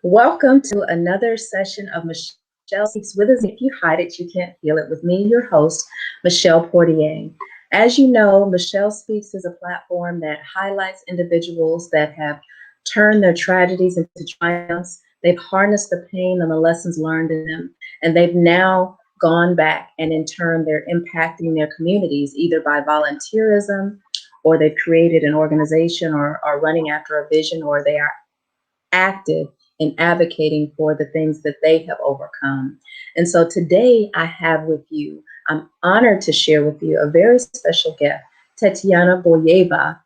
Welcome to another session of Michelle Speaks with Us. If you hide it, you can't feel it. With me, your host, Michelle Portier. As you know, Michelle Speaks is a platform that highlights individuals that have turned their tragedies into triumphs. They've harnessed the pain and the lessons learned in them, and they've now gone back and in turn they're impacting their communities either by volunteerism or they've created an organization or are running after a vision or they are active in advocating for the things that they have overcome. And so today I have with you, I'm honored to share with you a very special guest, Tetyana Boyeva,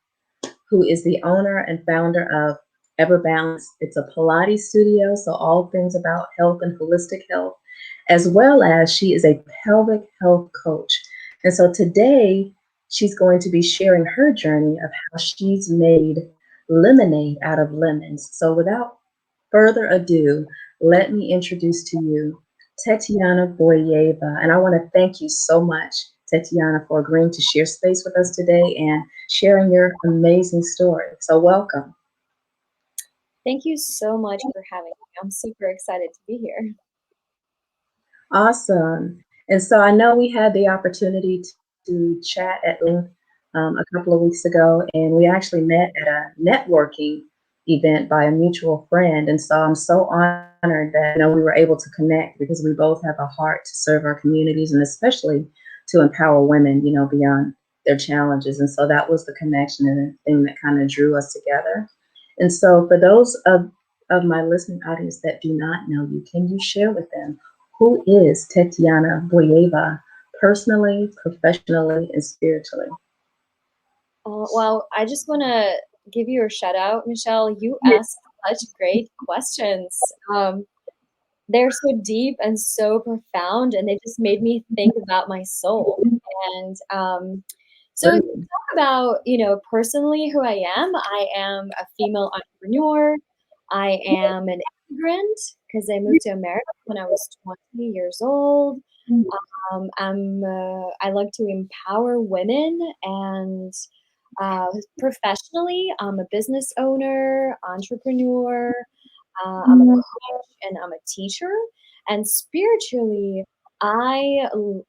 who is the owner and founder of Everbalance. It's a Pilates studio, so all things about health and holistic health, as well as she is a pelvic health coach. And so today she's going to be sharing her journey of how she's made lemonade out of lemons. So without further ado, let me introduce to you Tetyana Boyeva. And I want to thank you so much, Tetyana, for agreeing to share space with us today and sharing your amazing story. So welcome. Thank you so much for having me. I'm super excited to be here. Awesome. And so I know we had the opportunity to chat at length a couple of weeks ago, and we actually met at a networking event by a mutual friend. And so I'm so honored that we were able to connect because we both have a heart to serve our communities and especially to empower women, beyond their challenges. And so that was the connection and the thing that kind of drew us together. And so for those of my listening audience that do not know you, can you share with them who is Tetyana Boyeva personally, professionally, and spiritually? Well, I just want to give you a shout out, Michelle. You asked such great questions. They're so deep and so profound, and they just made me think about my soul. And so to talk about, personally who I am a female entrepreneur. I am an immigrant because I moved to America when I was 20 years old. I like to empower women and professionally, I'm a business owner, entrepreneur, I'm a coach, and I'm a teacher. And spiritually,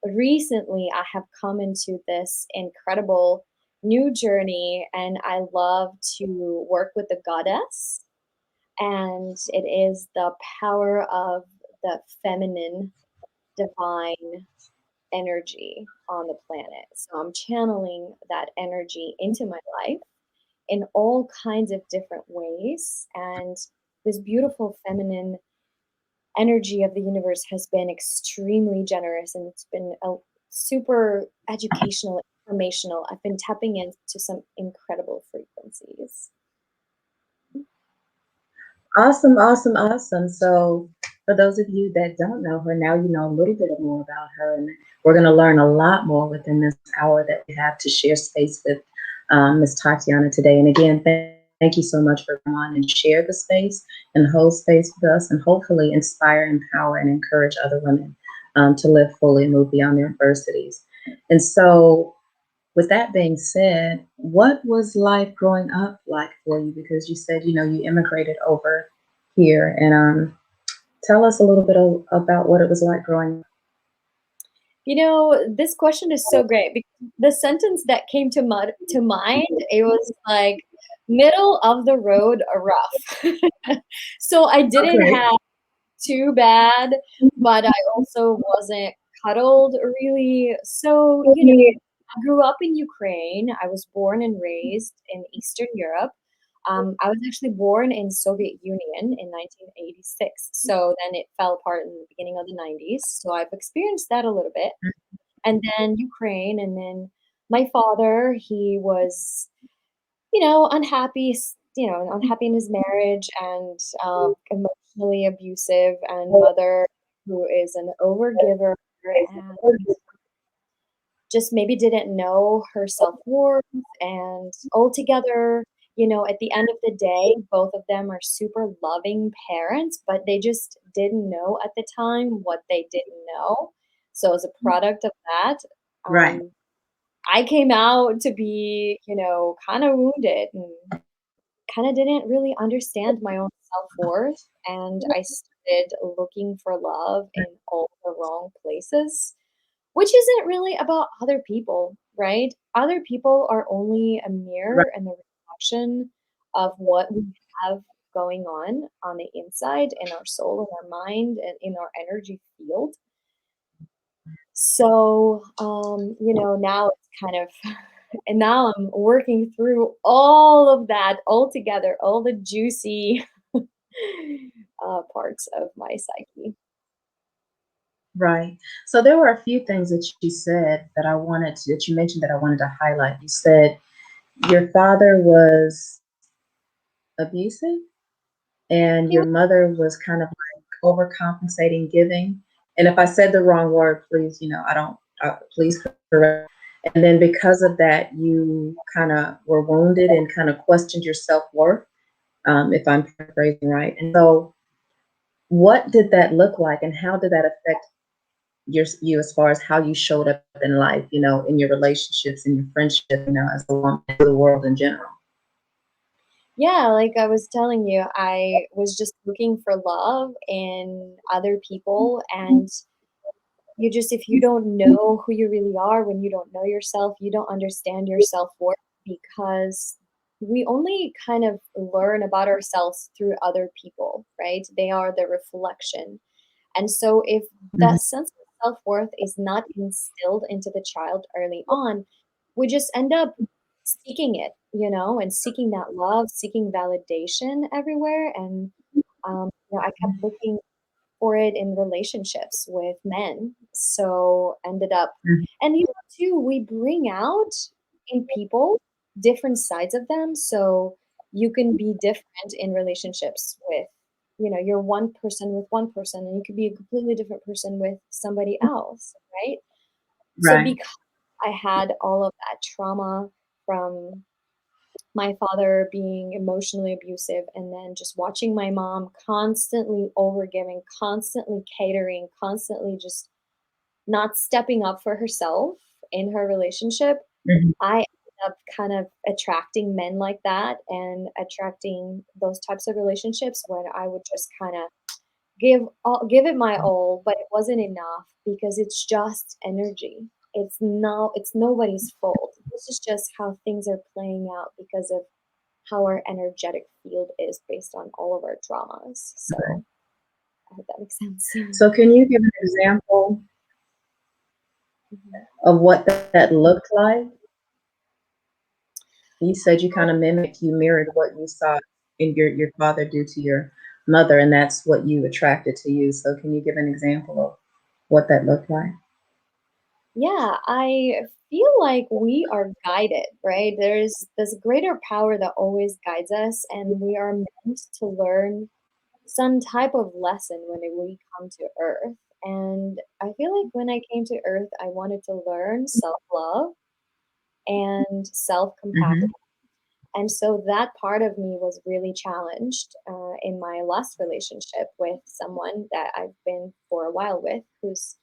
recently I have come into this incredible new journey, and I love to work with the goddess. And it is the power of the feminine divine energy on the planet. So I'm channeling that energy into my life in all kinds of different ways. And this beautiful feminine energy of the universe has been extremely generous, and it's been a super educational, informational. I've been tapping into some incredible frequencies. Awesome, awesome, awesome. So for those of you that don't know her, now you know a little bit more about her, and we're going to learn a lot more within this hour that we have to share space with Ms. Tatiana today. And again, thank you so much for coming on and share the space and hold space with us and hopefully inspire, empower, and encourage other women to live fully and move beyond their adversities. And so with that being said, what was life growing up like for you? Because you said, you immigrated over here, and tell us a little bit about what it was like growing up. This question is so great because the sentence that came to mind, it was like middle of the road rough. So I didn't have too bad, but I also wasn't cuddled really. So, I grew up in Ukraine. I was born and raised in Eastern Europe. I was actually born in Soviet Union in 1986. So then it fell apart in the beginning of the 90s. So I've experienced that a little bit. And then Ukraine, and then my father, he was, unhappy, unhappy in his marriage and emotionally abusive, and mother who is an overgiver and just maybe didn't know her self-worth. And altogether, at the end of the day, both of them are super loving parents, but they just didn't know at the time what they didn't know. So as a product of that, Right. I came out to be, kind of wounded and kind of didn't really understand my own self-worth and I started looking for love in all the wrong places, which isn't really about other people, right? Other people are only a Right. mirror and the reflection of what we have going on the inside, in our soul, in our mind, and in our energy field. So, now it's kind of, and now I'm working through all of that all together, all the juicy parts of my psyche. Right. So there were a few things that you said that you mentioned that I wanted to highlight. You said your father was abusive and He your was, mother was kind of like overcompensating, giving. And if I said the wrong word, please, I don't, please correct. And then because of that, you kind of were wounded and kind of questioned your self-worth, if I'm paraphrasing right. And so what did that look like and how did that affect you as far as how you showed up in life, in your relationships, in your friendship, as a woman, to the world in general? yeah, like I was telling you, I was just looking for love in other people. And if you don't know who you really are, when you don't know yourself, you don't understand your self-worth, because we only kind of learn about ourselves through other people, right? They are the reflection. And so if Mhm. that sense of self-worth is not instilled into the child early on, we just end up seeking it, and seeking that love, seeking validation everywhere. And I kept looking for it in relationships with men. So ended up, Mhm. and too, we bring out in people different sides of them. So you can be different in relationships with, you're one person with one person, and you could be a completely different person with somebody else, right? So Right. because I had all of that trauma from my father being emotionally abusive, and then just watching my mom constantly overgiving, constantly catering, constantly just not stepping up for herself in her relationship, Mhm. I ended up kind of attracting men like that and attracting those types of relationships when I would just kind of give it my all, but it wasn't enough because it's just energy. It's nobody's fault. This is just how things are playing out because of how our energetic field is based on all of our traumas. Right. So I hope that makes sense. So can you give an example Mhm. of what that looked like? You said you kind of you mirrored what you saw in your father do to your mother, and that's what you attracted to you. So can you give an example of what that looked like? Yeah, I feel like we are guided, right? There's this greater power that always guides us, and we are meant to learn some type of lesson when we come to Earth. And I feel like when I came to Earth, I wanted to learn self love and self compassion. Mhm. And so that part of me was really challenged in my last relationship with someone that I've been for a while with, who's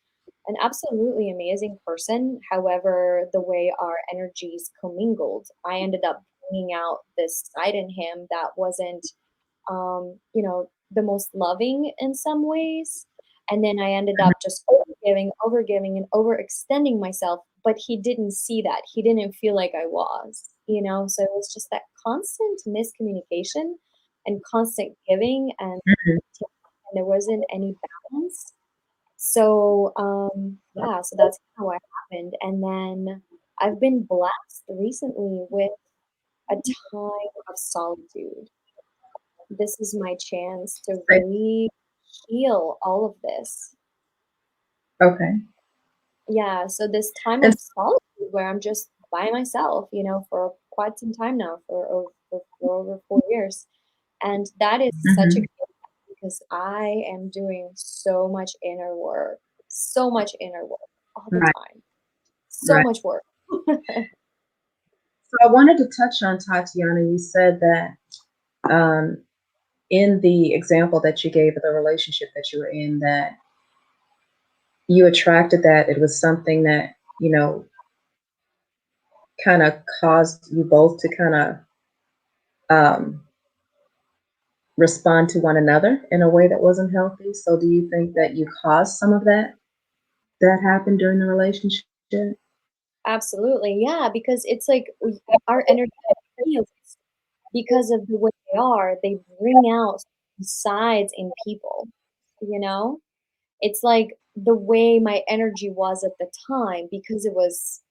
an absolutely amazing person. However, the way our energies commingled, I ended up bringing out this side in him that wasn't, the most loving in some ways. And then I ended up just overgiving, overgiving, and overextending myself. But he didn't see that. He didn't feel like I was. So it was just that constant miscommunication and constant giving, and Mhm. there wasn't any balance. So, yeah, so that's kinda what happened. And then I've been blessed recently with a time of solitude. This is my chance to Say- really heal all of this. Okay. Yeah, so this time And of solitude where I'm just by myself, for quite some time now, for over 4 years. And that is such a mhm. gift because I am doing so much inner work all the Right, time. So right. much work. So I wanted to touch on Tatiana. You said that um, in the example that you gave of the relationship that you were in, that you attracted that it was something that kind of caused you both to kind of um, respond to one another in a way that wasn't healthy. So do you think that you caused some of that happened during the relationship? Absolutely. Yeah, because it's like our energy fields, because of the way they are, they bring out sides in people, you know? It's like the way my energy was at the time, because it was,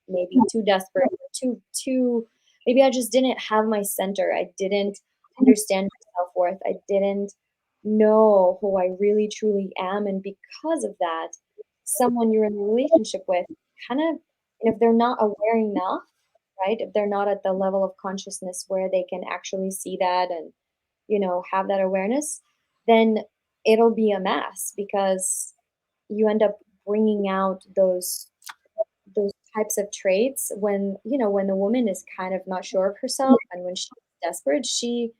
maybe too desperate, too maybe I just didn't have my center. I didn't understand my self-worth. I didn't know who I really truly am. And because of that, someone you're in a relationship with kind of, if they're not aware enough, right? If they're not at the level of consciousness where they can actually see that and, have that awareness, then it'll be a mess, because you end up bringing out those types of traits when, when a woman is kind of not sure of herself, and when she's desperate, she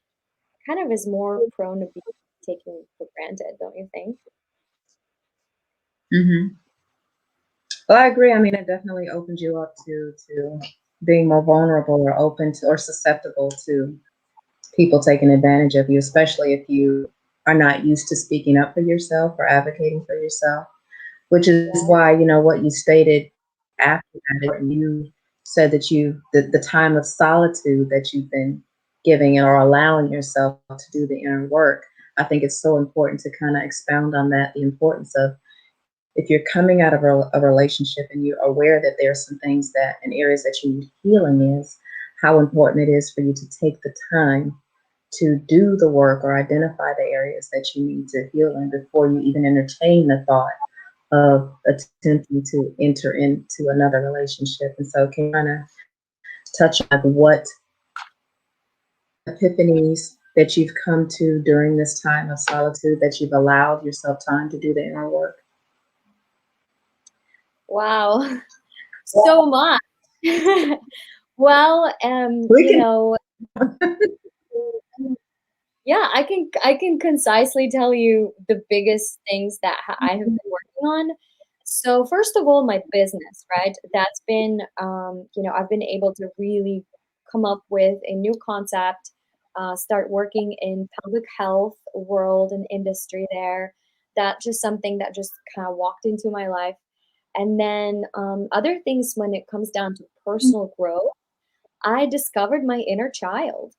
kind of is more prone to be taken for granted, don't you think? Hmm. Well, I agree. I mean, it definitely opens you up to being more vulnerable or open to or susceptible to people taking advantage of you, especially if you are not used to speaking up for yourself or advocating for yourself, which is Yeah. why, what you stated after that, and you said that the time of solitude that you've been giving or allowing yourself to do the inner work. I think it's so important to kind of expound on that, the importance of, if you're coming out of a relationship and you're aware that there are some things that and areas that you need healing, is how important it is for you to take the time to do the work or identify the areas that you need to heal in before you even entertain the thought of attempting to enter into another relationship. And so, can you kind of touch on what epiphanies that you've come to during this time of solitude, that you've allowed yourself time to do the inner work? Wow. So much. Well, We can. yeah, I can concisely tell you the biggest things that I have been working on. So first of all, my business, right? That's been, I've been able to really come up with a new concept, start working in public health world and industry there. That just something that just kind of walked into my life. And then other things when it comes down to personal growth, I discovered my inner child.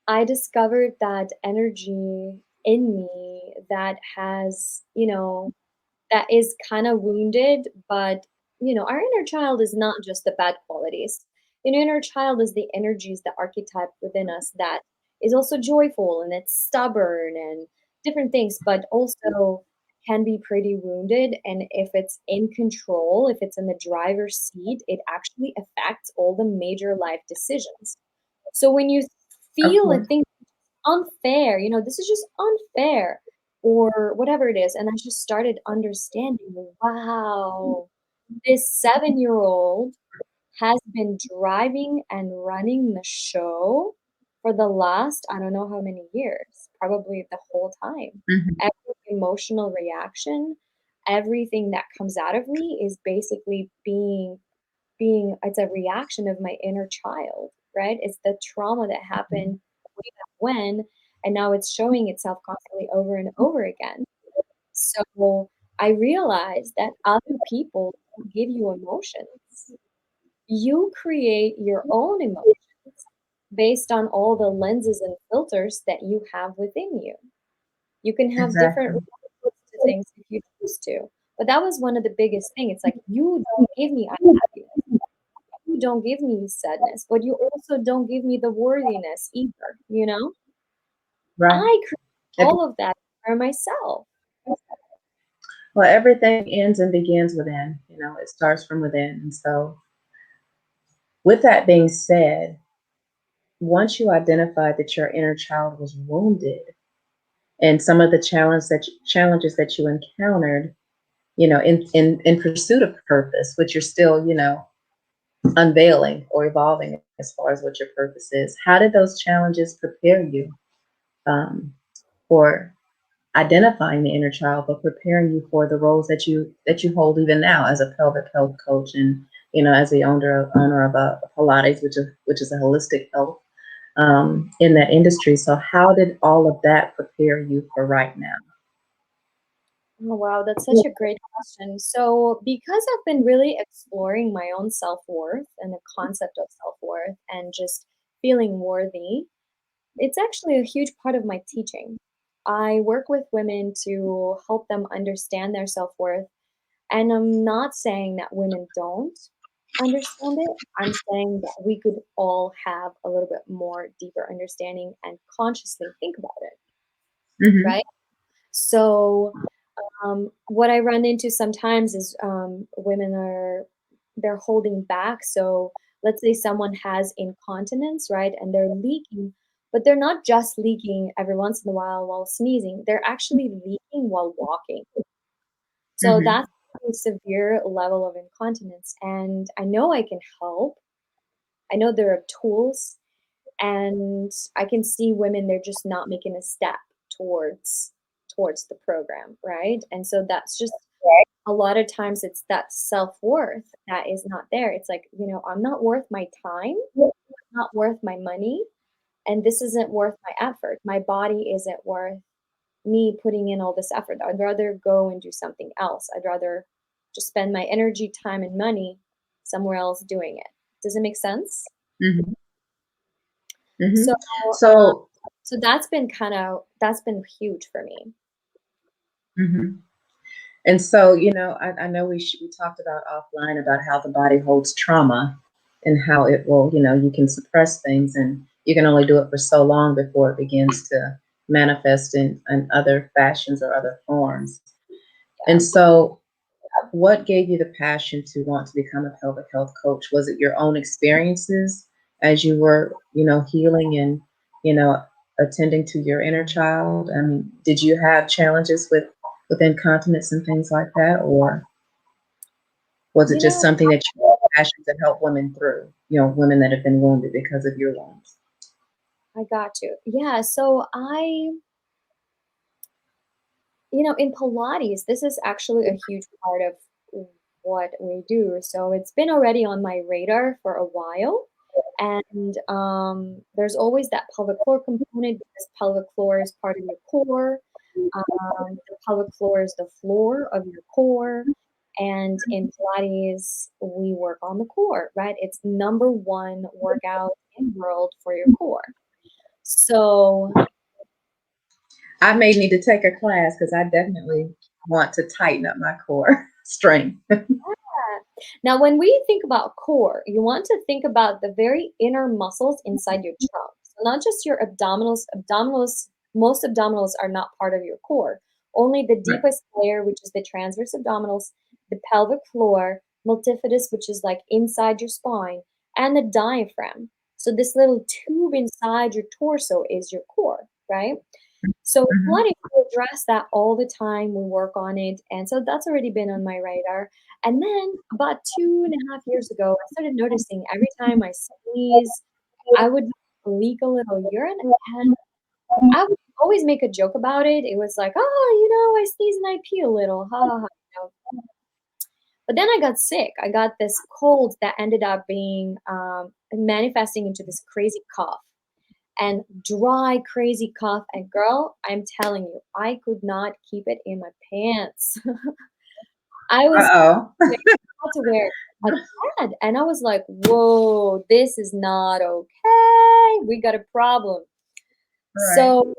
I discovered that energy in me that has, that is kind of wounded, but our inner child is not just the bad qualities. Inner child is the energies, the archetype within us that is also joyful and it's stubborn and different things, but also can be pretty wounded. And if it's in control, if it's in the driver's seat, it actually affects all the major life decisions. So when you Of feel and course. think unfair, this is just unfair, or whatever it is. And I just started understanding, wow, this 7-year-old has been driving and running the show for the last, I don't know how many years, probably the whole time. Mhm. Every emotional reaction, everything that comes out of me is basically being it's a reaction of my inner child, right? It's the trauma that happened way back when, and now it's showing itself constantly over and over again. So I realized that other people don't give you emotions. You create your own emotions based on all the lenses and filters that you have within you. You can have different Exactly. responses to things if you choose to. But that was one of the biggest things. It's like, you don't give me unhappiness. You don't give me sadness, but you also don't give me the worthiness either. Right. I create It- all of that for myself. well, everything ends and begins within. It starts from within. And so, with that being said, once you identified that your inner child was wounded and some of the challenges that you encountered, in pursuit of purpose, which you're still, unveiling or evolving as far as what your purpose is, how did those challenges prepare you um, for identifying the inner child, but preparing you for the roles that you hold even now as a pelvic health coach, and as the owner of a Pilates, which is a holistic health in that industry. So how did all of that prepare you for right now? Oh, wow, that's such a great question. So, because I've been really exploring my own self-worth and the concept of self-worth and just feeling worthy, it's actually a huge part of my teaching. I work with women to help them understand their self-worth, and I'm not saying that women don't understand it. I'm saying that we could all have a little bit more deeper understanding and consciously think about it, Mm-hmm. right? So, what I run into sometimes is women they're holding back. So let's say someone has incontinence, right, and they're leaking, but they're not just leaking every once in a while sneezing. They're actually leaking while walking. So Mm-hmm. that's a severe level of incontinence, and I know I can help. I know there are tools, and I can see women they're just not making a step towards the program, right? And so that's just a lot of times it's that self-worth that is not there. It's like, I'm not worth my time, not worth my money, and this isn't worth my effort. My body isn't worth me putting in all this effort. I'd rather go and do something else. I'd rather just spend my energy, time, and money somewhere else doing it. Does it make sense? Mm-hmm. Mm-hmm. So, So, that's been huge for me. mm-hmm. And so, I know we talked about offline about how the body holds trauma and how it will, you can suppress things and you can only do it for so long before it begins to manifest in other fashions or other forms. And Yeah. so, what gave you the passion to want to become a pelvic health coach? Was it your own experiences as you were, healing and, you know, attending to your inner child? I mean, did you have challenges with incontinence and things like that, or was it You just know, something that you had passion to help women through? Women that have been wounded because of your wounds. I got you. Yeah, so in Pilates, this is actually a huge part of what we do. So it's been already on my radar for a while. And there's always that pelvic floor component because pelvic floor is part of your core. The pelvic floor is the floor of your core. And in Pilates, we work on the core, right? It's number one workout in the world for your core. So I may need to take a class because I definitely want to tighten up my core strength. now, when we think about core, you want to think about the very inner muscles inside your trunk. So not just your abdominals. Most abdominals are not part of your core. Only the Right. deepest layer, which is the transverse abdominals, the pelvic floor, multifidus, which is like inside your spine, and the diaphragm. So this little tube inside your torso is your core, right? So Mhm. Pilates, we address that all the time. We work on it. And so that's already been on my radar. And then about 2.5 years ago, I started noticing every time I sneeze, I would leak a little urine. And I would always make a joke about it. It was like, oh, I sneeze and I pee a little. Ha ha ha. But then I got sick. I got this cold that ended up being manifesting into this crazy cough and dry, crazy cough. And girl, I'm telling you, I could not keep it in my pants. I was Uh-oh. I had to wear a pad, and I was like, "Whoa, this is not okay. We got a problem." Right. So,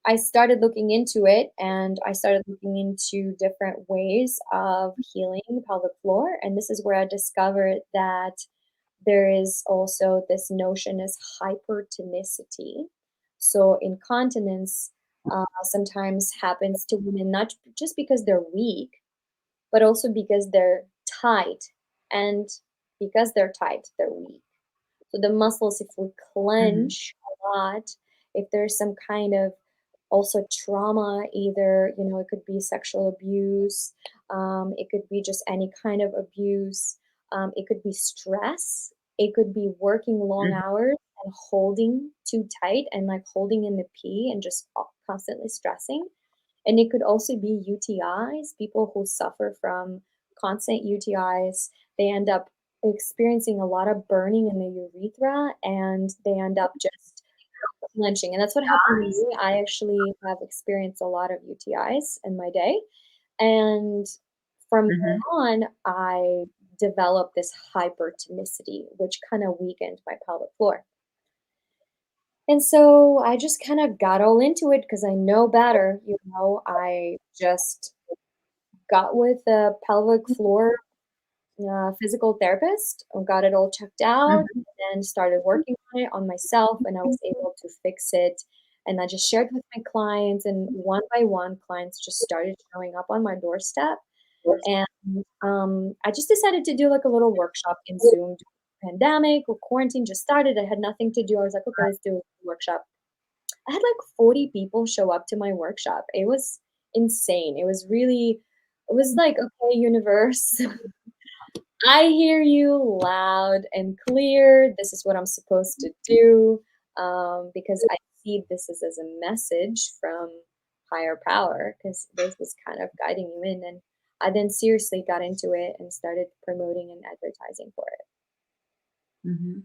I started looking into it, and I started looking into different ways of healing the pelvic floor, and this is where I discovered that there is also this notion as hypertonicity. So incontinence sometimes happens to women not just because they're weak, but also because they're tight. And because they're tight, they're weak. So the muscles, if we Mhm. clench a lot, if there's some kind of also trauma, either, it could be sexual abuse, it could be just any kind of abuse, it could be stress, it could be working long Mhm. hours and holding too tight and like holding in the pee and just constantly stressing. And it could also be UTIs, people who suffer from constant UTIs. They end up experiencing a lot of burning in the urethra, and they end up just clenching. And that's what happened to me. I actually have experienced a lot of UTIs in my day. And from then Mm-hmm. on, I developed this hypertonicity, which kind of weakened my pelvic floor. And so I just kind of got all into it because I know better. I just got with a pelvic floor physical therapist, got it all checked out, Mm-hmm. and started working on it on myself, and I was able to fix it. And I just shared with my clients, and one by one, clients just started showing up on my doorstep. And I just decided to do like a little workshop in Zoom. Pandemic or quarantine just started. I had nothing to do. I was like, okay, let's do a workshop. I had like 40 people show up to my workshop. It was insane. It was like, okay, universe, I hear you loud and clear. This is what I'm supposed to do, because I see this as a message from higher power, because this is kind of guiding you in. And I then seriously got into it and started promoting and advertising for it. Mm-hmm.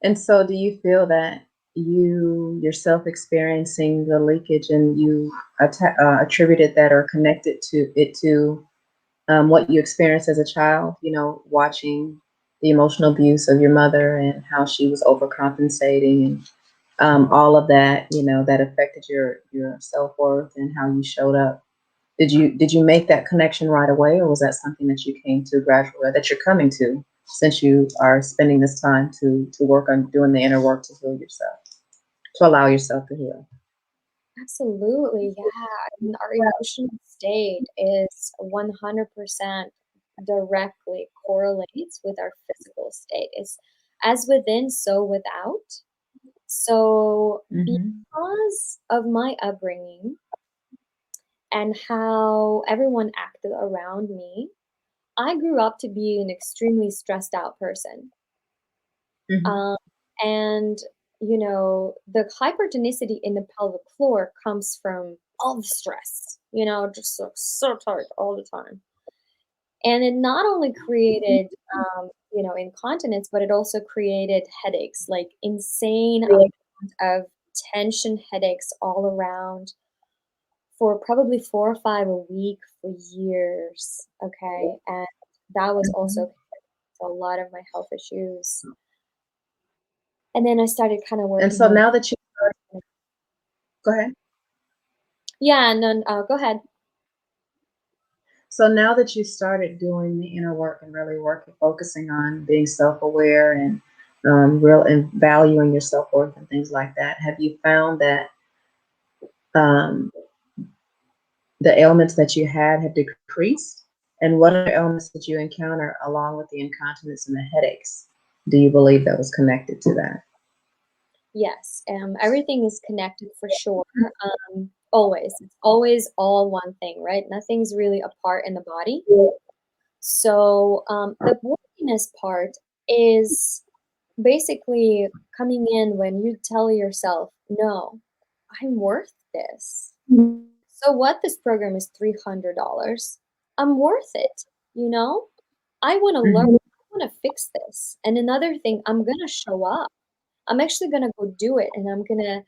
And so, do you feel that you yourself experiencing the leakage and you attributed that or connected to it to what you experienced as a child? Watching the emotional abuse of your mother and how she was overcompensating and all of that. That affected your self worth and how you showed up. Did you make that connection right away, or was that something that you came to gradually, or that you're coming to since you are spending this time to work on doing the inner work to heal yourself, to allow yourself to heal? Absolutely, yeah. And our emotional state is 100% directly correlates with our physical state. It's as within, so without. So, Mm-hmm. because of my upbringing and how everyone acted around me, I grew up to be an extremely stressed out person. Mm-hmm. Um, and, the hypertonicity in the pelvic floor comes from all the stress, just so tired all the time. And it not only created, incontinence, but it also created headaches, like insane amount of tension headaches all around for probably 4 or 5 a week for years. Okay. And that was also Mm-hmm. a lot of my health issues. And then I started kind of And working so on, now that you go ahead. yeah, no, go ahead. So now that you started doing the inner work and really working, focusing on being self-aware and real and valuing your self-worth and things like that, have you found that um, the ailments that you had have decreased? And what are the ailments that you encounter along with the incontinence and the headaches? Do you believe that was connected to that? Yes, everything is connected for sure. Always. It's always all one thing, right? Nothing's really apart in the body. So the worthiness part is basically coming in when you tell yourself, no, I'm worth this. So what, this program is $300. I'm worth it, you know? I want to learn, Mhm. I want to fix this. And another thing, I'm going to show up. I'm actually going to go do it, and I'm going to,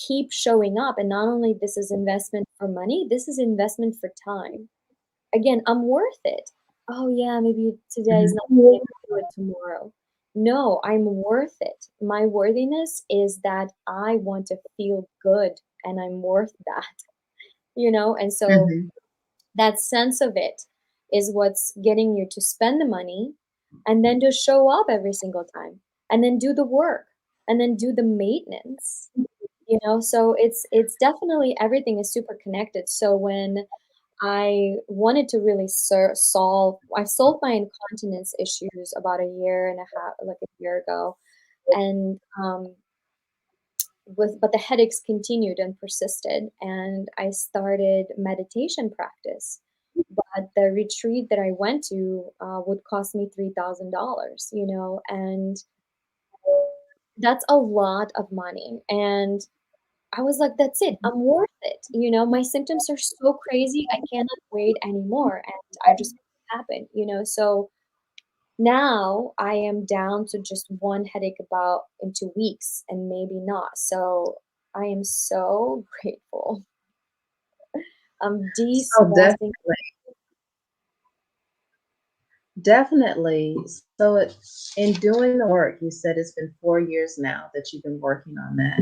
keep showing up. And not only this is investment for money, this is investment for time. Again, I'm worth it. Oh yeah, maybe today is Mhm. not the day, I'll do it tomorrow. No, I'm worth it. My worthiness is that I want to feel good, and I'm worth that, And so Mhm. that sense of it is what's getting you to spend the money and then just show up every single time and then do the work and then do the maintenance. So it's definitely, everything is super connected. So when I wanted to really I solved my incontinence issues about a year and a half, like a year ago. And but the headaches continued and persisted, and I started meditation practice. But the retreat that I went to would cost me $3,000, and that's a lot of money. And I was like, that's it. I'm worth it. My symptoms are so crazy. I cannot wait anymore. And I just happen. So Now I am down to just one headache about in 2 weeks and maybe not. So I am so grateful. I'm So de-stressing. definitely, definitely. So in doing the work, you said it's been 4 years now that you've been working on that.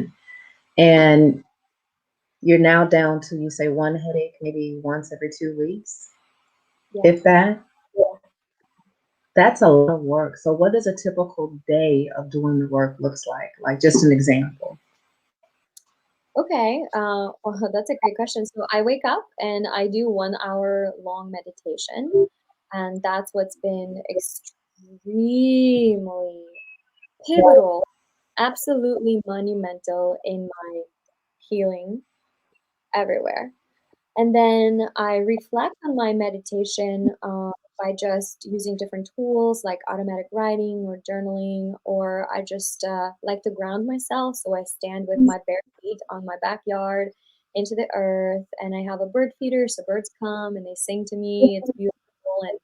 And you're now down to, you say, one headache maybe once every 2 weeks, if Yes. that. That's a lot of work. So what does a typical day of doing the work looks like? Like just an example. Okay. Well, that's a great question. So I wake up and I do 1 hour long meditation, and that's what's been extremely pivotal, absolutely monumental in my healing everywhere. And then I reflect on my meditation by just using different tools like automatic writing or journaling, or I just like to ground myself. So I stand with my bare feet on my backyard into the earth, and I have a bird feeder. So birds come and they sing to me. It's beautiful. And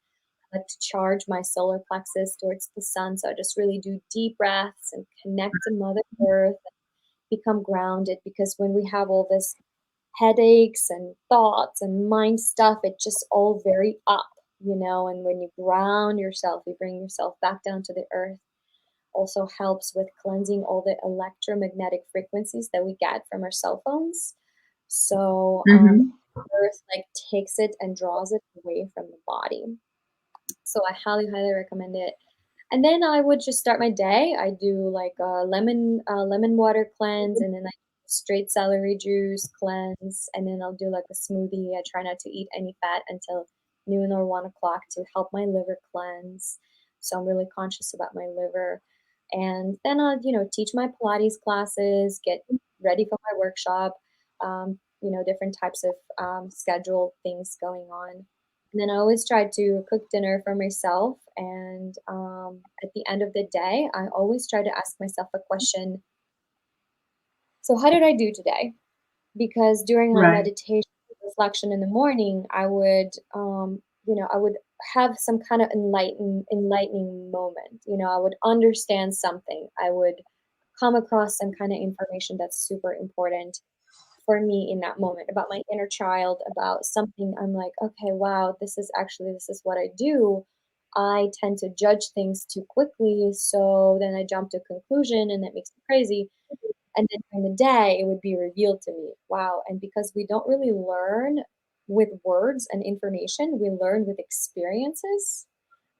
I like to charge my solar plexus towards the sun. So I just really do deep breaths and connect to Mother Earth, become grounded, because when we have all this headaches and thoughts and mind stuff, it just all very up, and when you ground yourself, you bring yourself back down to the earth. Also helps with cleansing all the electromagnetic frequencies that we get from our cell phones. So Hmm. earth like takes it and draws it away from the body. So I highly recommend it. And then I would just start my day. I do like a lemon water cleanse, and then I straight celery juice cleanse, and then I'll do like a smoothie. I try not to eat any fat until noon or 1 o'clock to help my liver cleanse. So I'm really conscious about my liver. And then I'll, teach my Pilates classes, get ready for my workshop, different types of scheduled things going on. And then I always try to cook dinner for myself. And at the end of the day, I always try to ask myself a question. So, how did I do today? Because during my Right. meditation reflection in the morning, I would have some kind of enlightening moment. I would understand something. I would come across some kind of information that's super important for me in that moment about my inner child, about something. I'm like, okay, wow, this is what I do. I tend to judge things too quickly, so then I jump to conclusion, and that makes me crazy. And then during the day, it would be revealed to me, wow. And because we don't really learn with words and information, we learn with experiences,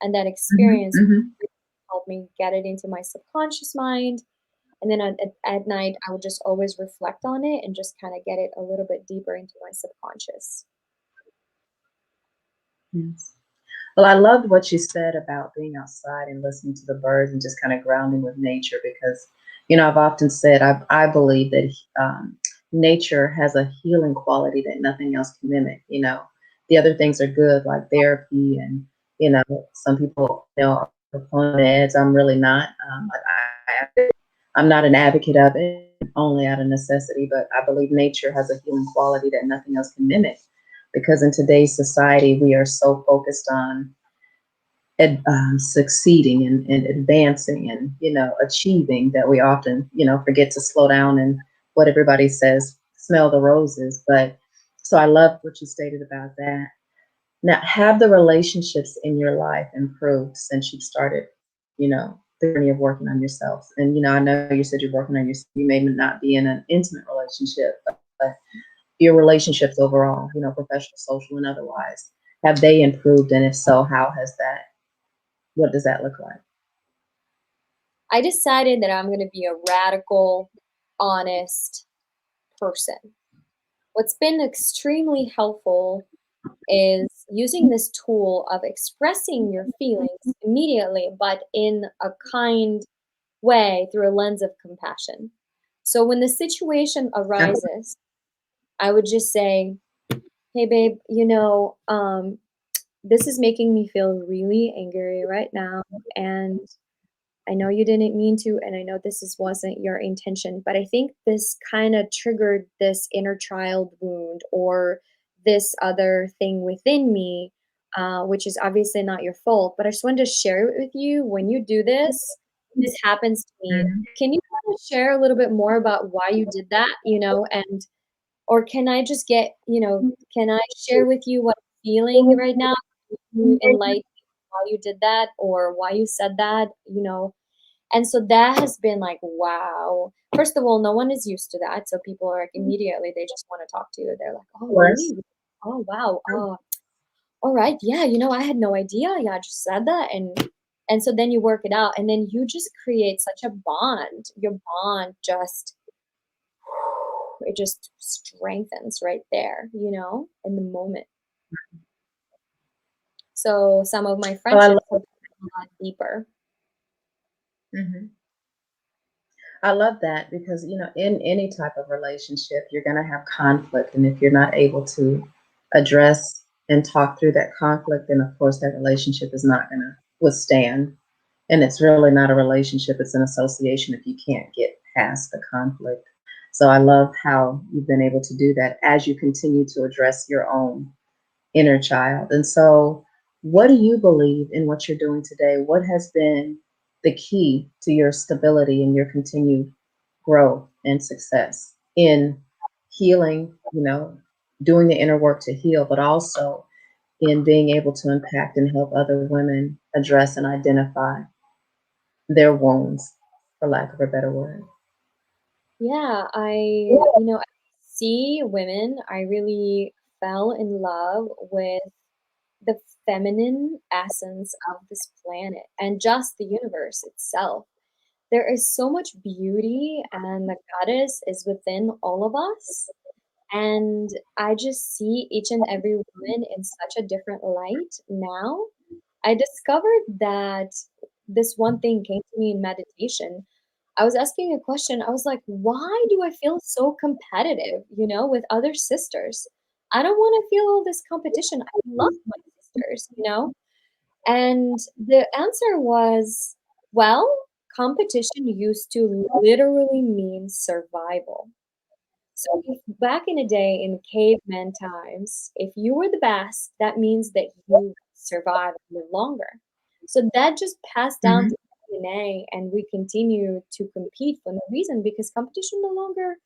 and that Hmm. experience Hmm. really helped me get it into my subconscious mind. And then at night, I would just always reflect on it and just kind of get it a little bit deeper into my subconscious. Yes. Well, I loved what you said about being outside and listening to the birds and just kind of grounding with nature because, I've often said I believe that nature has a healing quality that nothing else can mimic. The other things are good like therapy and, some people, are on meds. I'm really not. I'm not an advocate of it, only out of necessity, but I believe nature has a healing quality that nothing else can mimic because in today's society, we are so focused on succeeding and advancing and achieving that we often forget to slow down and what everybody says smell the roses. But so I love what you stated about that. Now, have the relationships in your life improved since you started the journey of working on yourself? And I know you said you're working on yourself, you may not be in an intimate relationship, but your relationships overall, professional, social, and otherwise, have they improved? And if so, how has that, what does that look like? I decided that I'm going to be a radical, honest person. What's been extremely helpful is using this tool of expressing your feelings immediately, but in a kind way through a lens of compassion. So when the situation arises, I would just say, hey, babe, this is making me feel really angry right now. And I know you didn't mean to, and I know wasn't your intention, but I think this kind of triggered this inner child wound or this other thing within me. which is obviously not your fault. But I just wanted to share it with you. When you do this, this happens to me. Mhm. Can you kind of share a little bit more about why you did that, and or can I just get, can I share with you what I'm feeling right now? Can you enlighten me why you did that or why you said that? And so that has been like, wow. First of all, no one is used to that. So people are like immediately, they just want to talk to you. They're like, Of oh, course. really? Oh, wow. Oh, all right. Yeah. I had no idea. Yeah. I just said that. And so then you work it out and then you just create such a bond. Your bond just, it just strengthens right there, in the moment. So some of my Oh, I friendships have love. become a lot deeper. Mhm. I love that because, in any type of relationship, you're going to have conflict. And if you're not able to address and talk through that conflict, then of course that relationship is not going to withstand. And it's really not a relationship, it's an association if you can't get past the conflict. So I love how you've been able to do that as you continue to address your own inner child. And so, what do you believe in what you're doing today? What has been the key to your stability and your continued growth and success in healing, doing the inner work to heal, but also in being able to impact and help other women address and identify their wounds, for lack of a better word? Yeah, I see women, I really fell in love with the feminine essence of this planet and just the universe itself. There is so much beauty, and the goddess is within all of us. And I just see each and every woman in such a different light now. I discovered that this one thing came to me in meditation. I was asking a question. I was like, why do I feel so competitive, with other sisters? I don't want to feel all this competition. I love my sisters. And the answer was, well, competition used to literally mean survival. So if back in the day in caveman times, if you were the best, that means that you survive and live longer. So that just passed down Mhm. to DNA and we continue to compete for no reason because competition no longer,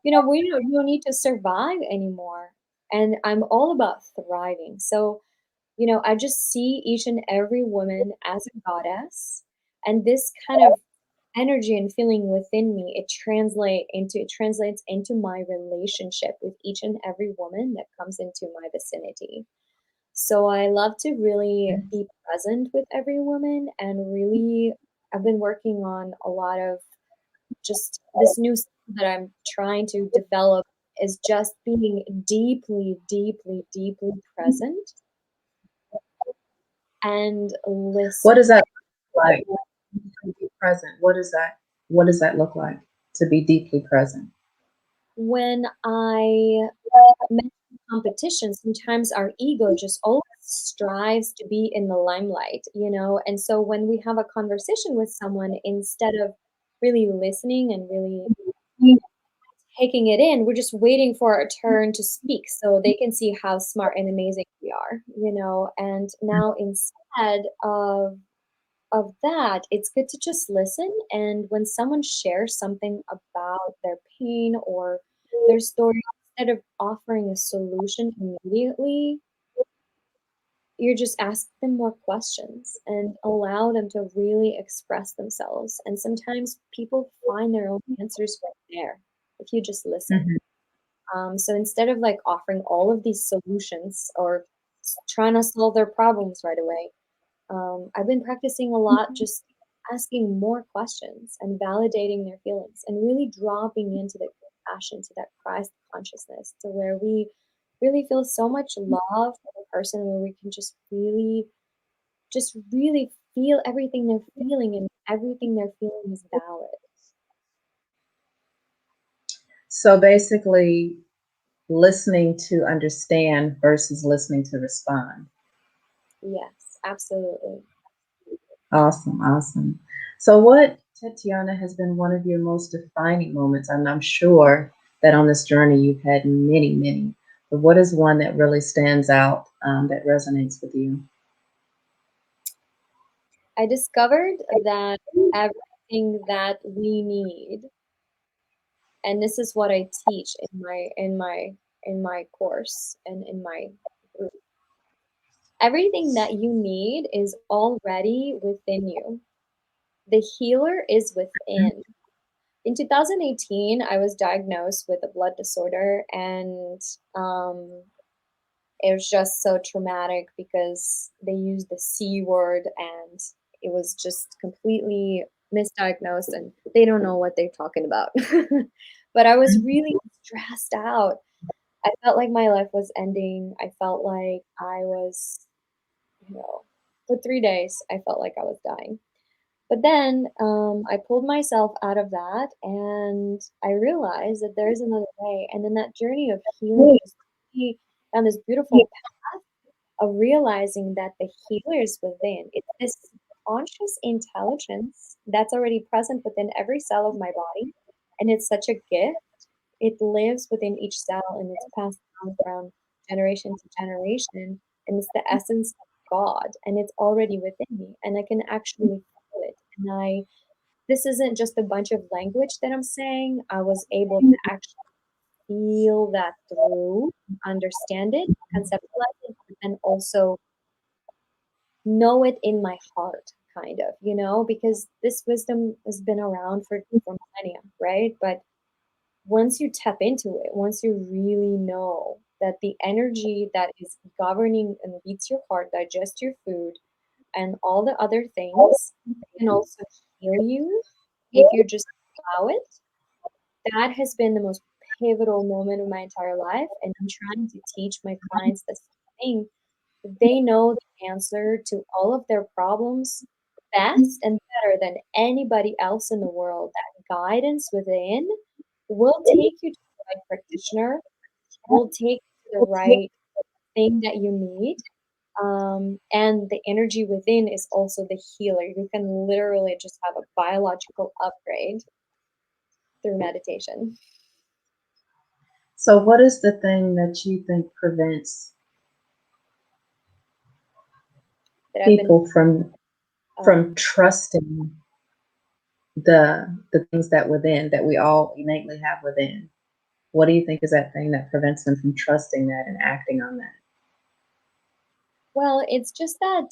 we don't need to survive anymore. And I'm all about thriving. So, I just see each and every woman as a goddess. And this kind of energy and feeling within me, it translates into my relationship with each and every woman that comes into my vicinity. So I love to really Mhm. be present with every woman and really I've been working on a lot of just this new skill that I'm trying to develop is just being deeply, deeply, deeply present and What listen. does that look like to be present? What does that look like to be deeply present? When I mention competition, sometimes our ego just always strives to be in the limelight. And so when we have a conversation with someone, instead of really listening and really taking it in, we're just waiting for our turn to speak so they can see how smart and amazing we are. And now instead of that, it's good to just listen. And when someone shares something about their pain or their story, instead of offering a solution immediately, you just ask them more questions and allow them to really express themselves. And sometimes people find their own answers right there if you just listen. Mhm. So instead of like offering all of these solutions or trying to solve their problems right away, I've been practicing a lot just asking more questions and validating their feelings and really dropping into the compassion, to that Christ consciousness, to where we really feel so much love for the person, where we can just really feel everything they're feeling and everything they're feeling is valid. So basically, listening to understand versus listening to respond. Yes, absolutely. Awesome, awesome. So, what, Tatiana, has been one of your most defining moments? And I'm sure that on this journey you've had many, many. But what is one that really stands out that resonates with you? I discovered that everything that we need, and this is what I teach in my course and in my group. Everything that you need is already within you. The healer is within. In 2018, I was diagnosed with a blood disorder, and um, it was just so traumatic because they used the C word, and it was just completely misdiagnosed, and they don't know what they're talking about. But I was really stressed out. I felt like my life was ending. I felt like I was, for 3 days, I felt like I was dying. But then I pulled myself out of that, and I realized that there is another way. And then that journey of healing just took me down this beautiful path of realizing that the healer is within. It's this conscious intelligence that's already present within every cell of my body. And it's such a gift. It lives within each cell, and it's passed down from generation to generation. And it's the essence of God, and it's already within me. And I can actually feel it. And this isn't just a bunch of language that I'm saying. I was able to actually feel that through, understand it, conceptualize it, and also know it in my heart, kind of, because this wisdom has been around for millennia, right? But once you tap into it, once you really know that the energy that is governing and beats your heart, digests your food, and all the other things can also heal you if you just allow it. That has been the most pivotal moment of my entire life, and I'm trying to teach my clients the same thing. They know the answer to all of their problems best and better than anybody else in the world. That guidance within will take you to the right practitioner, will take you to the right thing that you need. And the energy within is also the healer. You can literally just have a biological upgrade through meditation. So, what is the thing that you think prevents That I've been people from trusting the things that within that we all innately have within? What do you think is that thing that prevents them from trusting that and acting on that? Well, it's just that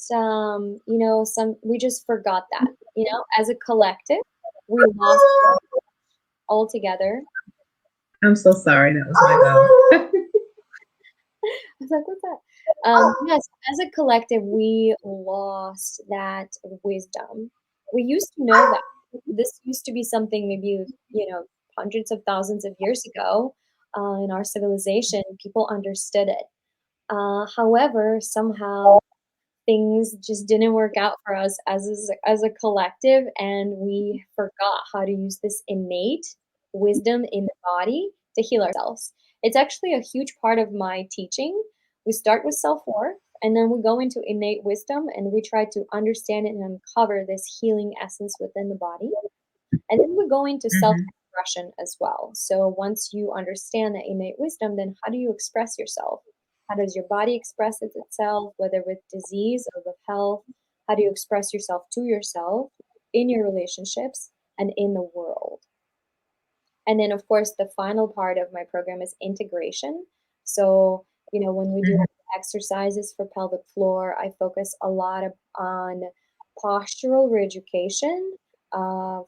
we just forgot that. As a collective, we lost altogether. I'm so sorry. That was my dog. I was like, what's that? Yes, as a collective, we lost that wisdom. We used to know that. This used to be something maybe, hundreds of thousands of years ago in our civilization, people understood it. However, somehow things just didn't work out for us as a collective, and we forgot how to use this innate wisdom in the body to heal ourselves. It's actually a huge part of my teaching. We start with self-worth, and then we go into innate wisdom, and we try to understand it and uncover this healing essence within the body. And then we go into Mhm. self-expression as well. So once you understand that innate wisdom, then how do you express yourself? How does your body express itself, whether with disease or with health? How do you express yourself to yourself in your relationships and in the world? And then, of course, the final part of my program is integration. So, when we do Mhm. exercises for pelvic floor, I focus a lot on postural reeducation,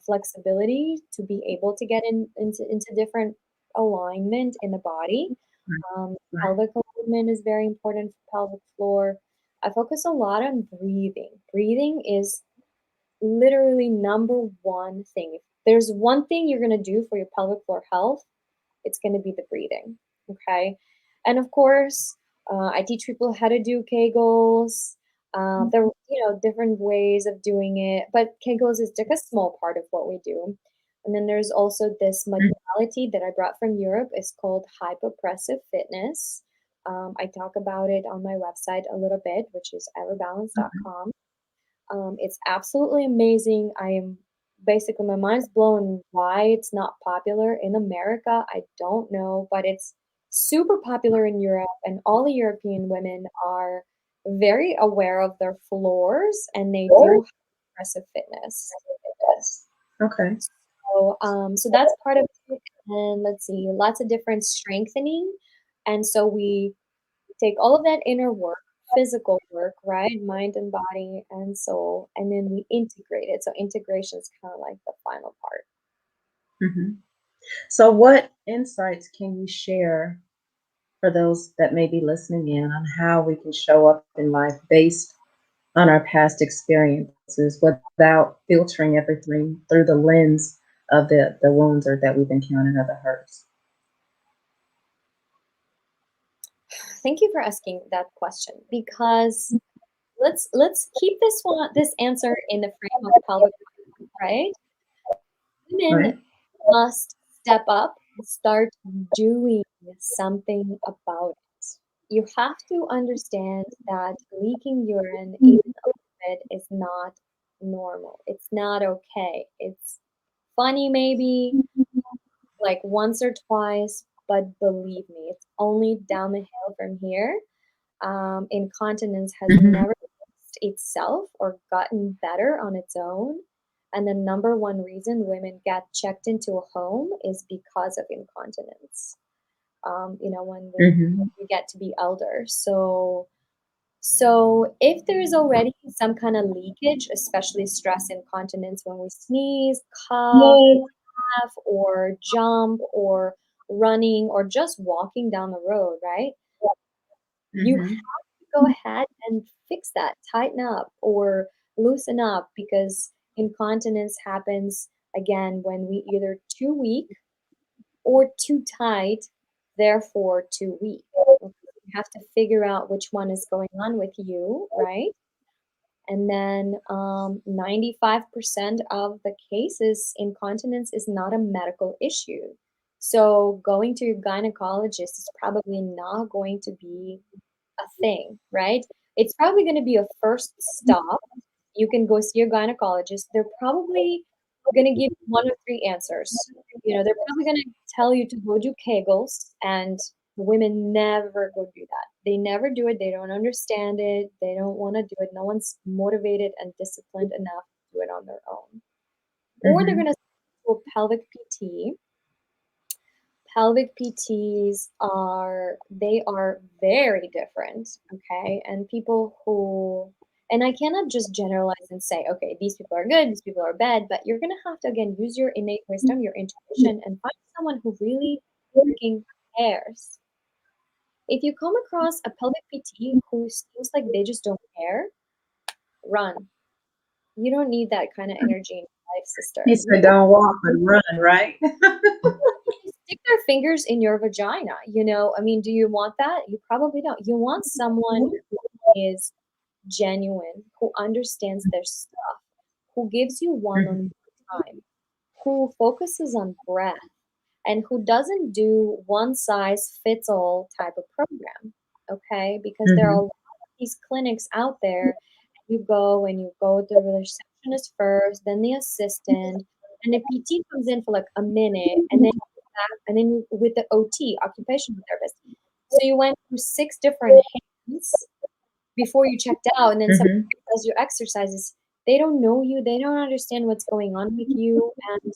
flexibility to be able to get into different alignment in the body. Right. Pelvic alignment is very important for pelvic floor. I focus a lot on breathing. Breathing is literally number one thing. If there's one thing you're going to do for your pelvic floor health, it's going to be the breathing. Okay. And of course, I teach people how to do Kegels. There are, different ways of doing it, but Kegels is just a small part of what we do. And then there's also this modality that I brought from Europe. It's called hypopressive fitness. I talk about it on my website a little bit, which is everbalance.com. It's absolutely amazing. I am basically, my mind's blown why it's not popular in America. I don't know, but it's super popular in Europe, and all the European women are very aware of their floors, and they do have aggressive fitness. Okay. So that's part of it. And let's see, lots of different strengthening. And so we take all of that inner work, physical work, right? Mind and body and soul, and then we integrate it. So integration is kind of like the final part. Hmm. So, what insights can you share for those that may be listening in on how we can show up in life based on our past experiences without filtering everything through the lens of the wounds or that we've encountered or the hurts? Thank you for asking that question, because let's keep this answer in the frame of pelvic health, right? Women Right? must step up and start doing something about it. You have to understand that leaking urine, even a little bit, is not normal. It's not okay. It's funny, maybe, like once or twice, but believe me, it's only down the hill from here. Incontinence has Hmm. never fixed itself or gotten better on its own. And the number one reason women get checked into a home is because of incontinence. When Hmm. we get to be elder. So if there's already some kind of leakage, especially stress incontinence when we sneeze, cough, laugh, or jump, or running, or just walking down the road, right? You have Hmm. to go ahead and fix that, tighten up or loosen up, because incontinence happens again when we either too weak or too tight, therefore too weak. Okay, you have to figure out which one is going on with you, right? And then 95% of the cases, incontinence is not a medical issue. So going to your gynecologist is probably not going to be a thing, right? It's probably going to be a first stop. You can go see your gynecologist. They're probably going to give you one of three answers. They're probably going to tell you to go do Kegels, and women never go do that. They never do it. They don't understand it. They don't want to do it. No one's motivated and disciplined enough to do it on their own. Or they're going Hmm. to do a pelvic PT. Pelvic PTs are very different, okay? And I cannot just generalize and say, okay, these people are good, these people are bad, but you're gonna have to again use your innate wisdom, your intuition, and find someone who really freaking cares. If you come across a pelvic PT who seems like they just don't care, run. You don't need that kind of energy in your life, sister. He said, "Don't walk, but run." Right? Stick their fingers in your vagina. I mean, do you want that? You probably don't. You want someone who is genuine, who understands their stuff, who gives you one-on-one Hmm. time, who focuses on breath, and who doesn't do one size fits all type of program. Okay? Because there are a Hmm. lot of these clinics out there. You go to the receptionist first, then the assistant, and the PT comes in for like a minute, and then with the OT, occupational therapist. So you went through six different hands before you checked out, and then somebody Hmm. does your exercises. They don't know you, they don't understand what's going on with you, and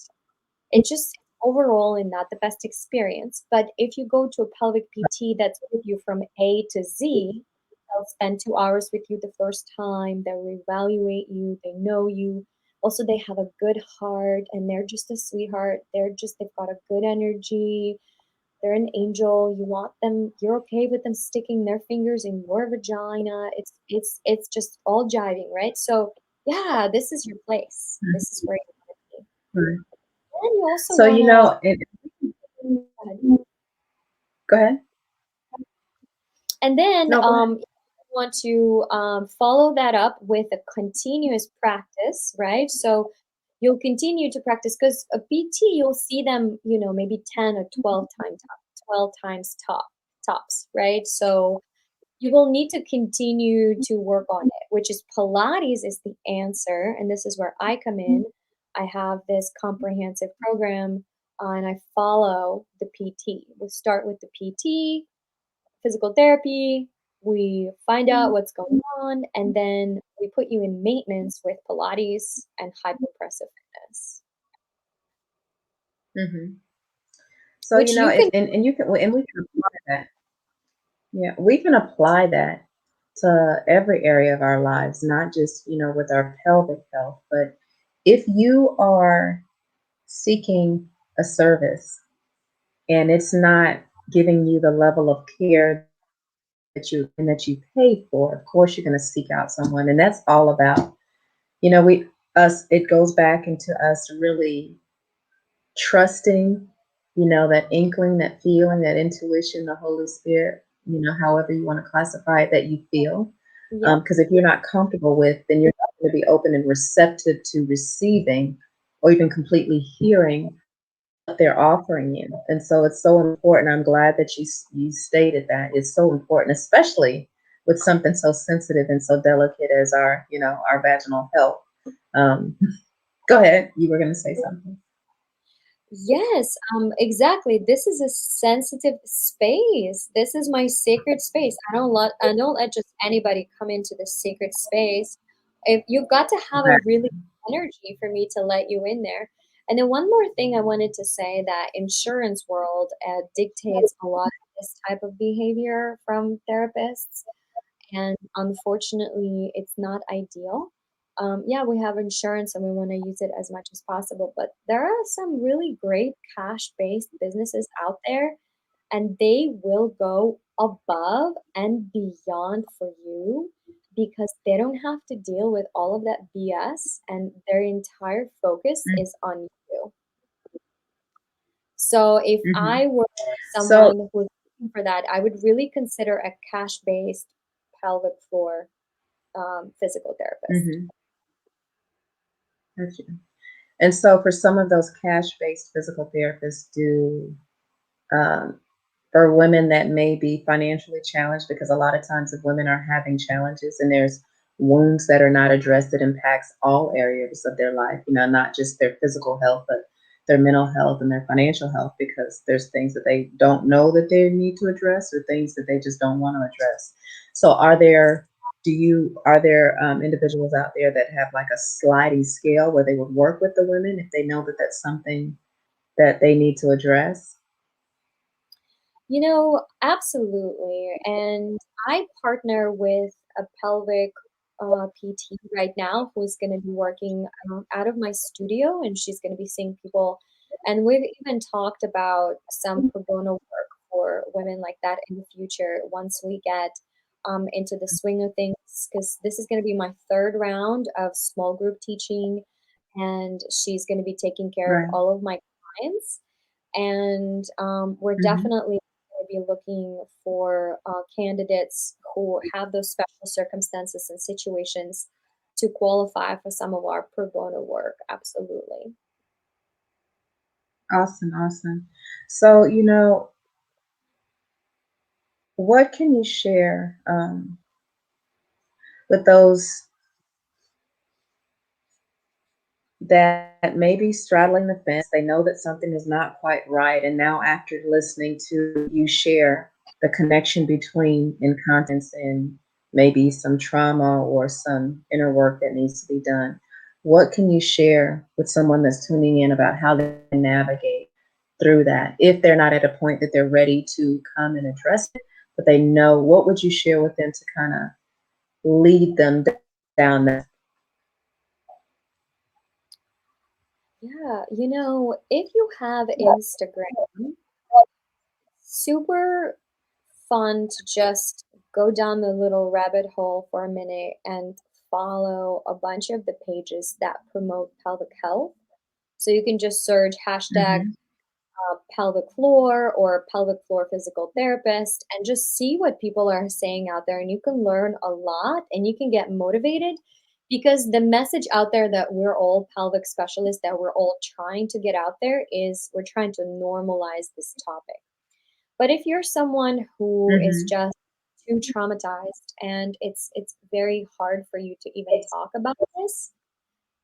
it just overall in not the best experience. But if you go to a pelvic PT that's with you from A to Z, they'll spend 2 hours with you the first time, they'll evaluate you, they know you. Also, they have a good heart, and they're just a sweetheart. They've got a good energy. They're an angel. You want them, you're okay with them sticking their fingers in your vagina. It's just all jiving, right? So yeah, this is your place. This is where you want to be. Right. And you also So, wanna go ahead. and then No, go ahead. you want to follow that up with a continuous practice, right? So you'll continue to practice, because a PT, you'll see them, maybe 10 or 12 times tops, right? So you will need to continue to work on it, which is Pilates is the answer. And this is where I come in. I have this comprehensive program and I follow the PT. We start with the PT, physical therapy, we find out what's going on, and then we put you in maintenance with Pilates and hyperpressive fitness, Mm-hmm. So, which you can. and you can, and we can apply that. Yeah, we can apply that to every area of our lives, not just, with our pelvic health, but if you are seeking a service and it's not giving you the level of care that you pay for, of course you're going to seek out someone. And that's all about, we us it goes back into us really trusting, that inkling, that feeling, that intuition, the Holy Spirit, however you want to classify it, that you feel. Yep. Because if you're not comfortable with, then you're not going to be open and receptive to receiving or even completely hearing what they're offering you. And so it's so important. I'm glad that you stated that. It's so important, especially with something so sensitive and so delicate as our vaginal health. Um, Go ahead. You were going to say something. Yes, exactly. This is a sensitive space. This is my sacred space. I don't let just anybody come into this sacred space. If you've got to have a really good energy for me to let you in there. And then one more thing I wanted to say, that insurance world dictates a lot of this type of behavior from therapists, and unfortunately, it's not ideal. Yeah, we have insurance and we want to use it as much as possible, but there are some really great cash-based businesses out there, and they will go above and beyond for you because they don't have to deal with all of that BS, and their entire focus is on you. So if Mm-hmm. I were So, someone who's looking for that, I would really consider a cash-based pelvic floor physical therapist. mhm, gotcha. And so for some of those cash-based physical therapists um, for women that may be financially challenged, because a lot of times if women are having challenges and there's wounds that are not addressed, it impacts all areas of their life, not just their physical health, but their mental health and their financial health, because there's things that they don't know that they need to address or things that they just don't want to address. So are there individuals out there that have like a sliding scale where they would work with the women if they know that that's something that they need to address? Absolutely. And I partner with a pelvic PT right now who's going to be working out of my studio, and she's going to be seeing people. And we've even talked about some pro bono work for women like that in the future once we get into the swing of things, because this is going to be my third round of small group teaching, and she's going to be taking care of Right. all of my clients. And we're Mm-hmm. definitely going to be looking for candidates who have those special circumstances and situations to qualify for some of our pro bono work. Absolutely. Awesome, awesome. So, what can you share with those that may be straddling the fence? They know that something is not quite right. And now, after listening to you share the connection between incontinence and maybe some trauma or some inner work that needs to be done, what can you share with someone that's tuning in about how they navigate through that if they're not at a point that they're ready to come and address it, but they know? What would you share with them to kind of lead them down that? Yeah, if you have Instagram, super fun to just go down the little rabbit hole for a minute and follow a bunch of the pages that promote pelvic health. So you can just search hashtag Mm-hmm. pelvic floor or pelvic floor physical therapist and just see what people are saying out there. And you can learn a lot and you can get motivated, because the message out there that we're all pelvic specialists, that we're all trying to get out there, is we're trying to normalize this topic. But if you're someone who is Mm-hmm. just too traumatized and it's very hard for you to even talk about this,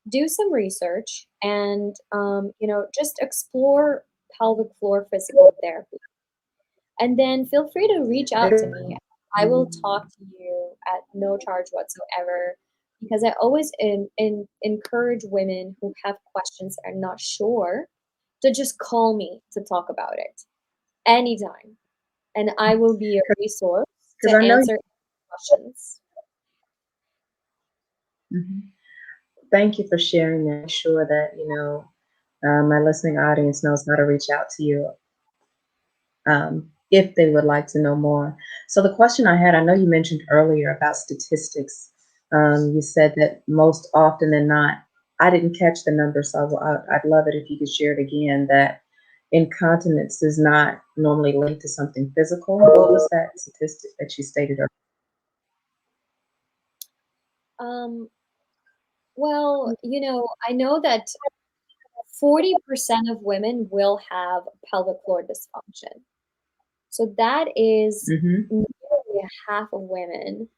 do some research and just explore pelvic floor physical therapy. And then feel free to reach out to me. I will talk to you at no charge whatsoever, because I always encourage women who have questions and are not sure to just call me to talk about it anytime. And I will be a resource Because to I know. answer questions. Mhm. Thank you for sharing that. Make sure that, my listening audience knows how to reach out to you if they would like to know more. So the question I had, I know you mentioned earlier about statistics. You said that most often than not, I didn't catch the number, so I'd love it if you could share it again, that incontinence is not normally linked to something physical. What was that statistic that you stated earlier? Um, well, I know that 40% of women will have pelvic floor dysfunction. So that is Mm-hmm. nearly half of women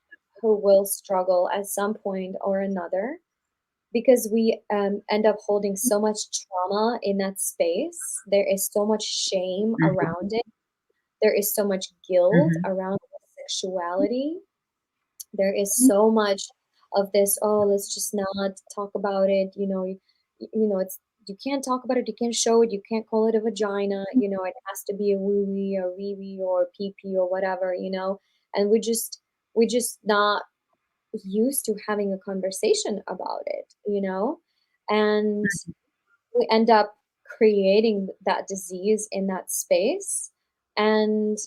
who will struggle at some point or another, because we end up holding so much trauma in that space. There is so much shame Mm-hmm. around it. There is so much guilt Mm-hmm. around sexuality. There is so much of this, oh, let's just not talk about it. It's, you can't talk about it, you can't show it, you can't call it a vagina, it has to be a woo wee or wee wee or pee pee or whatever, and we just not used to having a conversation about it, and we end up creating that disease in that space. And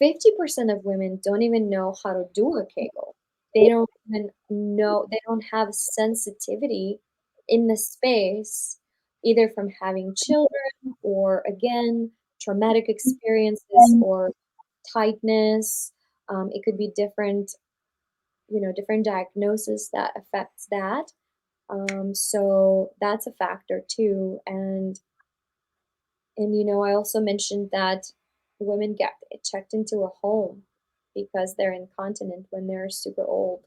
50% of women don't even know how to do a Kegel. They don't even know, they don't have sensitivity in the space, either from having children or, again, traumatic experiences or tightness. It could be different, different diagnosis that affects that. So that's a factor too. And I also mentioned that women get checked into a home because they're incontinent when they're super old.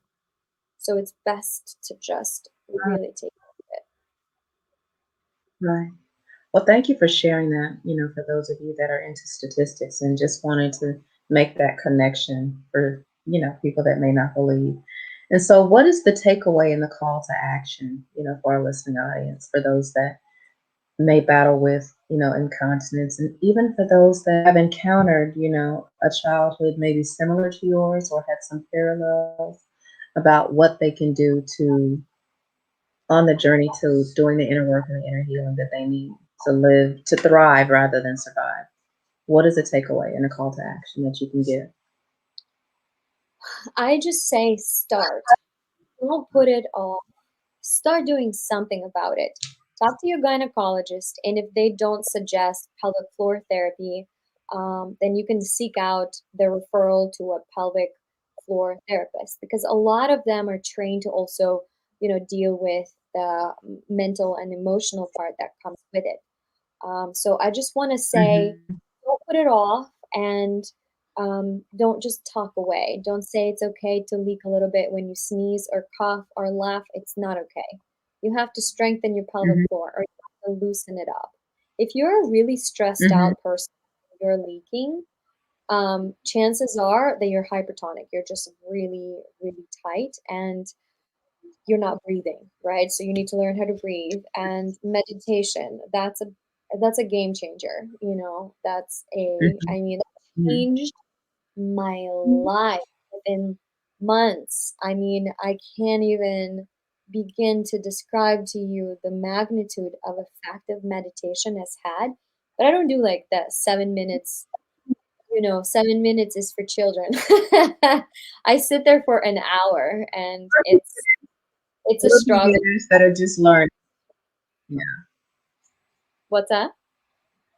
So it's best to just really take care of it. Right. Well, thank you for sharing that, for those of you that are into statistics and just wanted to make that connection for, people that may not believe. And so, what is the takeaway and the call to action, for our listening audience, for those that may battle with, incontinence, and even for those that have encountered, a childhood maybe similar to yours or had some parallels, about what they can do to on the journey to doing the inner work and the inner healing that they need to live, to thrive rather than survive. What is a takeaway and a call to action that you can give? I just say start. Don't put it off. Start doing something about it. Talk to your gynecologist, and if they don't suggest pelvic floor therapy, then you can seek out the referral to a pelvic floor therapist, because a lot of them are trained to also, deal with the mental and emotional part that comes with it. So I just want to say, Mm-hmm. don't put it off, and don't just talk away. Don't say it's okay to leak a little bit when you sneeze or cough or laugh. It's not okay. You have to strengthen your pelvic Mm-hmm. floor, or you have to loosen it up. If you're a really stressed Mm-hmm. out person, you're leaking, chances are that you're hypertonic. You're just really, really tight, and you're not breathing, right? So you need to learn how to breathe. And meditation, that's a game changer. Mm-hmm. I mean, that changed my life within months. I mean, I can't even begin to describe to you the magnitude of effective meditation has had. But I don't do like that 7 minutes. 7 minutes is for children. I sit there for an hour, and it's a Or struggle. beginners that are just learning. Yeah. What's that?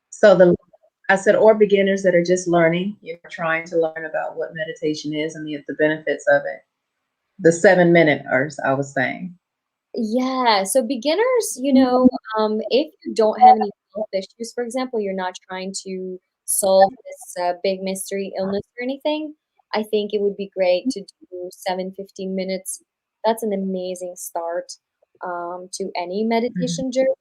So I said, or beginners that are just learning, trying to learn about what meditation is and the benefits of it. The 7 minute, or I was saying. Yeah, so beginners, if you don't have any health issues, for example, you're not trying to solve this big mystery illness or anything, I think it would be great to do 7 15 minutes. That's an amazing start to any Mhm. meditation journey.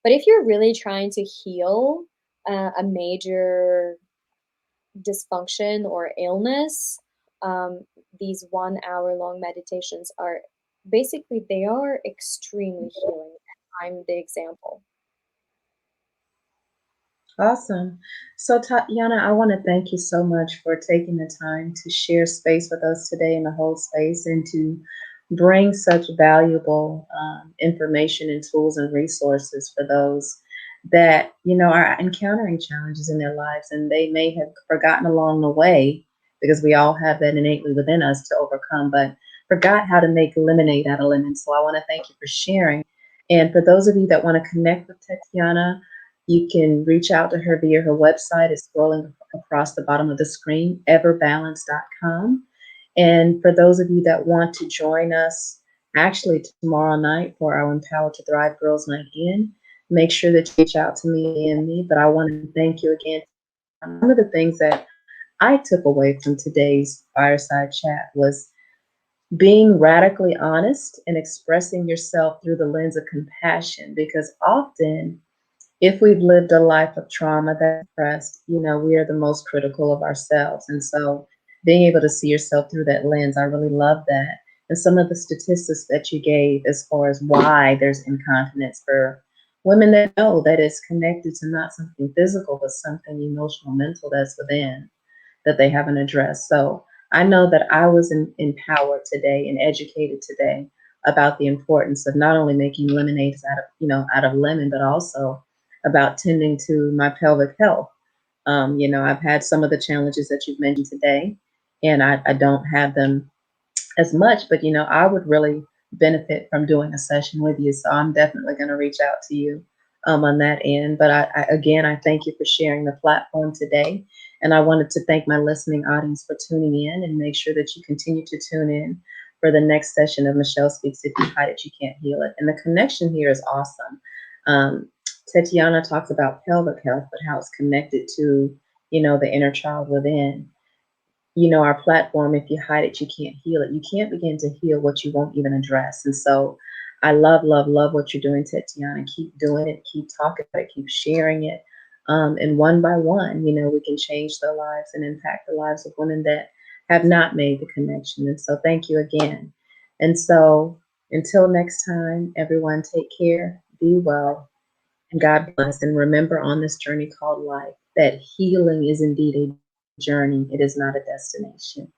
But if you're really trying to heal a major dysfunction or illness, these 1 hour long meditations are basically, they are extremely healing. I'm the example. Awesome. So, Tatiana, I want to thank you so much for taking the time to share space with us today in the whole space and to bring such valuable information and tools and resources for those that, are encountering challenges in their lives and they may have forgotten along the way because we all have that innately within us to overcome, but forgot how to make lemonade out of lemon. So, I want to thank you for sharing. And for those of you that want to connect with Tatiana, you can reach out to her via her website. It's scrolling across the bottom of the screen, everbalance.com. And for those of you that want to join us actually tomorrow night for our Empowered to Thrive Girls Night In, make sure that you reach out to me and me. But I want to thank you again. One of the things that I took away from today's fireside chat was being radically honest and expressing yourself through the lens of compassion, because often if we've lived a life of trauma that's suppressed, we are the most critical of ourselves. And so being able to see yourself through that lens, I really love that. And some of the statistics that you gave as far as why there's incontinence for women that know that it's connected to not something physical, but something emotional, mental that's within that they haven't addressed. So I know that I was empowered today and educated today about the importance of not only making lemonades out of lemon, but also about tending to my pelvic health. I've had some of the challenges that you've mentioned today, and I don't have them as much, but I would really benefit from doing a session with you. So I'm definitely going to reach out to you on that end. But I thank you for sharing the platform today. And I wanted to thank my listening audience for tuning in, and make sure that you continue to tune in for the next session of Michelle Speaks. If you hide it, you can't heal it. And the connection here is awesome. Tetyana talks about pelvic health, but how it's connected to, the inner child within. Our platform, if you hide it, you can't heal it. You can't begin to heal what you won't even address. And so I love, love, love what you're doing, Tetyana. Keep doing it, keep talking about it, keep sharing it. And one by one, we can change their lives and impact the lives of women that have not made the connection. And so thank you again. And so until next time, everyone, take care, be well, and God bless. And remember, on this journey called life, that healing is indeed a journey, it is not a destination.